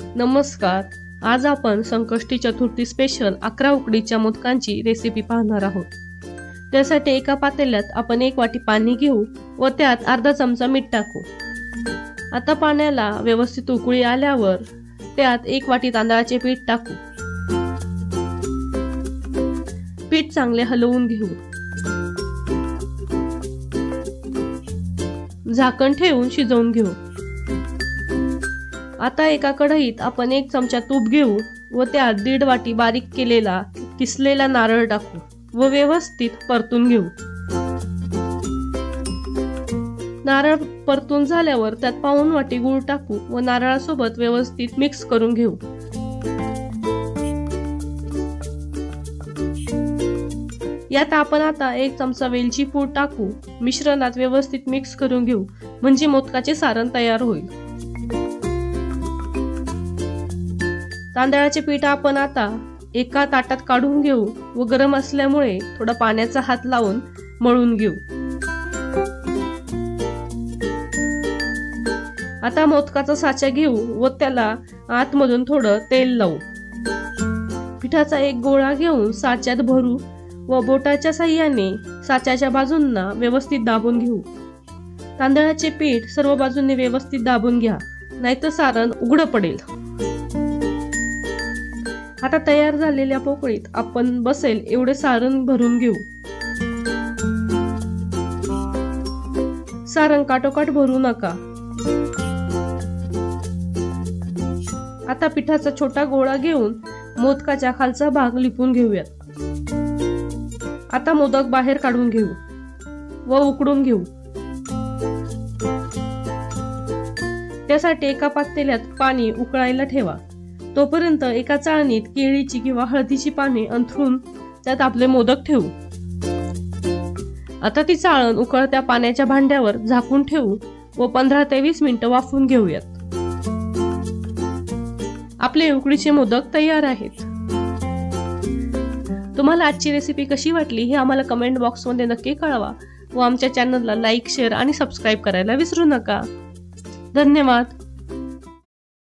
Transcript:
नमस्कार, आज आपण संकष्टी चतुर्थी स्पेशल 11 उकडीच्या मोदकांची रेसिपी पाहणार आहोत। त्यासाठी एका पातेल्यात आपण 1 वाटी पाणी घेऊ व त्यात अर्धा चमचा मीठ टाकू। आता पाण्याला व्यवस्थित उकळी आल्यावर त्यात 1 वाटी तांदळाचे पीठ टाकू। पीठ चांगले हलवून घेऊ। झाकण ठेवून शिजवून घेऊ। आता एका कढईत आपण 1 चमचा तूप घेऊ व त्यात 1.5 वाटी बारीक केलेला किसलेला नारळ टाकू व व्यवस्थित परतून घेऊ। नारळ परतून झाल्यावर त्यात पाऊण वाटी गूळ टाकू व नारळासोबत व्यवस्थित मिक्स करून घेऊ। यात आपण आता 1 चमचा वेलची पूड टाकू। मिश्रणात व्यवस्थित मिक्स करून घेऊ म्हणजे मोदकाचे सारण तयार होईल। तांदळाचे पीठ आपण आता एका ताटात काढून घेऊ व गरम असल्यामुळे थोडा पाण्याचा हात लावून मळून घेऊ। आता मोदकाचा साचा घेऊ व त्याला आतमधून थोडं तेल लावू। पिठाचा एक गोळा घेऊन साच्यात भरू व बोटाच्या साहाय्याने साच्याच्या बाजूंना व्यवस्थित दाबून घेऊ। तांदळाचे पीठ सर्व बाजूंनी व्यवस्थित दाबून घ्या, नाहीतर सारण उघड पडेल। आता तयार झालेल्या पोकळीत आपण बसेल एवढे सारण भरून घेऊ। सारण काटोकाट भरू नका। आता पिठाचा छोटा गोळा घेऊन मोदकाच्या खालचा भाग लिपून घेऊयात। आता मोदक बाहेर काढून घेऊ व उकडून घेऊ। त्यासाठी एका पातेल्यात पाणी उकळायला ठेवा। तोपर्यंत एका चाळणीत केळीची किंवा हळदीची पाने अंथरून त्यात आपले मोदक ठेवू। आता ती चाळण उकळत्या पाण्याच्या भांड्यावर झाकून ठेवू व 15 ते 20 मिनिटे वाफवून घेऊयात। आपले उकडीचे मोदक तयार आहेत। तुम्हाला आजची रेसिपी कशी वाटली हे आम्हाला कमेंट बॉक्स मध्ये नक्की कळवा व आमच्या चॅनलला लाईक, शेअर आणि सबस्क्राईब करायला विसरू नका। धन्यवाद।